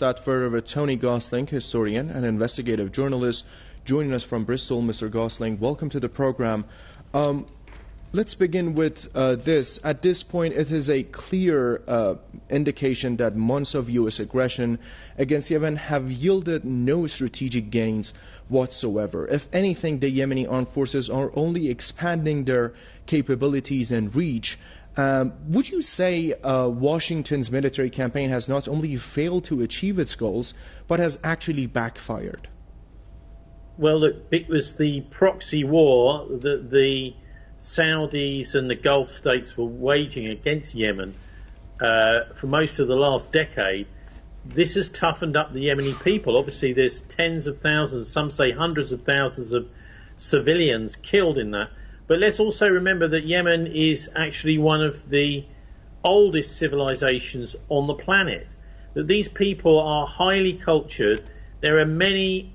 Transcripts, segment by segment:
that further with Tony Gosling, historian and investigative journalist, joining us from Bristol. Mr. Gosling, welcome to the program. Let's begin with this. At this point, it is a clear indication that months of U.S. aggression against Yemen have yielded no strategic gains whatsoever. If anything, the Yemeni armed forces are only expanding their capabilities and reach. Would you say Washington's military campaign has not only failed to achieve its goals, but has actually backfired? Well, look, it was the proxy war that the Saudis and the Gulf states were waging against Yemen for most of the last decade. This has toughened up the Yemeni people. Obviously, there's tens of thousands, some say hundreds of thousands of civilians killed in that. But let's also remember that Yemen is actually one of the oldest civilizations on the planet. That these people are highly cultured. There are many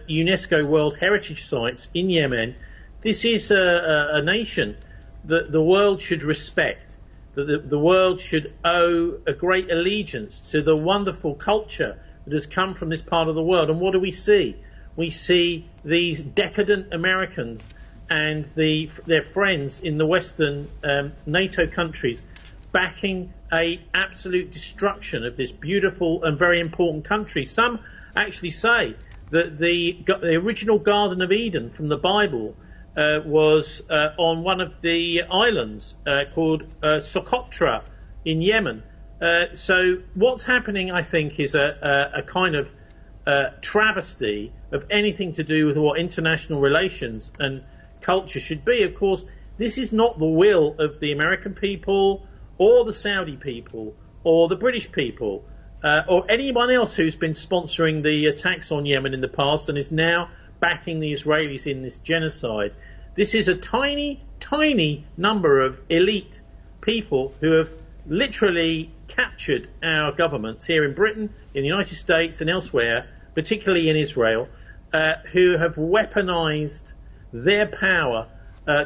UNESCO World Heritage Sites in Yemen. This is a nation that the world should respect, that the world should owe a great allegiance to the wonderful culture that has come from this part of the world. And what do we see? We see these decadent Americans and their friends in the Western NATO countries backing a absolute destruction of this beautiful and very important country. Some actually say that the original Garden of Eden from the Bible was on one of the islands called Socotra in Yemen. So what's happening, I think, is a kind of travesty of anything to do with what international relations and culture should be. Of course, this is not the will of the American people or the Saudi people or the British people or anyone else who's been sponsoring the attacks on Yemen in the past and is now backing the Israelis in this genocide. This is a tiny, tiny number of elite people who have literally captured our governments here in Britain, in the United States and elsewhere, particularly in Israel, who have weaponized their power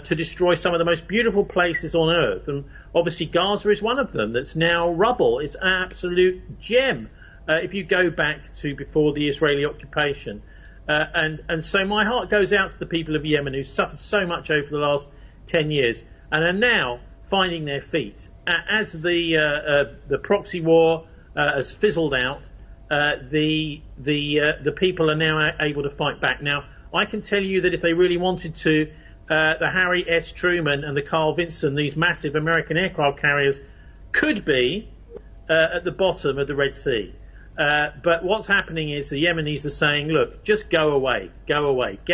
to destroy some of the most beautiful places on earth. And obviously Gaza is one of them that's now rubble. It's an absolute gem if you go back to before the Israeli occupation. And so my heart goes out to the people of Yemen who suffered so much over the last 10 years and are now finding their feet. As the proxy war has fizzled out, the people are now able to fight back. Now, I can tell you that if they really wanted to, the Harry S. Truman and the Carl Vinson, these massive American aircraft carriers, could be at the bottom of the Red Sea. But what's happening is the Yemenis are saying, look, just go away, get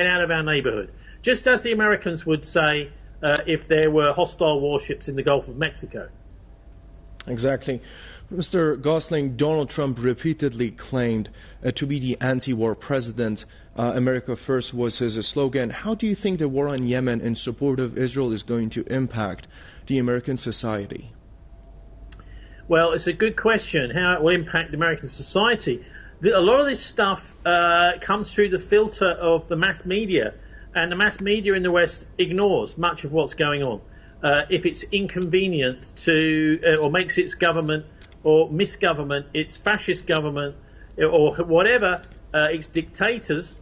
out of our neighborhood. Just as the Americans would say if there were hostile warships in the Gulf of Mexico. Exactly. Mr. Gosling, Donald Trump repeatedly claimed to be the anti-war president. America first was his slogan. How do you think the war on Yemen in support of Israel is going to impact the American society? Well, it's a good question, how it will impact American society. A lot of this stuff comes through the filter of the mass media, and the mass media in the West ignores much of what's going on. If it's inconvenient to, or makes its government or misgovernment, its fascist government, or whatever, its dictators,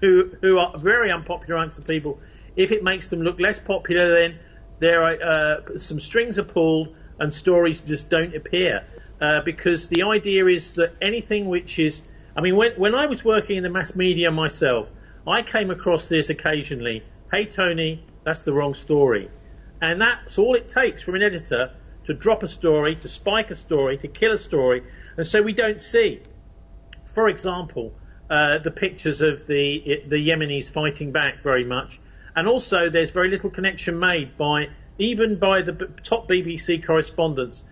who are very unpopular amongst the people, if it makes them look less popular, then there are some strings are pulled and stories just don't appear. Because the idea is that anything which is, I mean, when I was working in the mass media myself, I came across this occasionally. Hey, Tony, that's the wrong story. And that's all it takes from an editor to drop a story, to spike a story, to kill a story. And so we don't see, for example, the pictures of the Yemenis fighting back very much. And also there's very little connection made even by the top BBC correspondents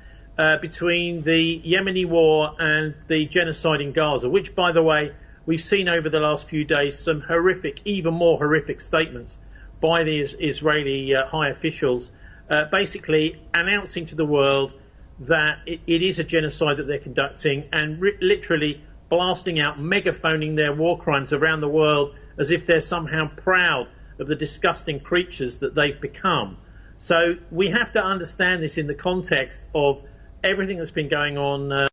between the Yemeni war and the genocide in Gaza, which, by the way, we've seen over the last few days some horrific, even more horrific statements by the Israeli high officials, basically announcing to the world that it is a genocide that they're conducting and literally blasting out, megaphoning their war crimes around the world as if they're somehow proud of the disgusting creatures that they've become. So we have to understand this in the context of everything that's been going on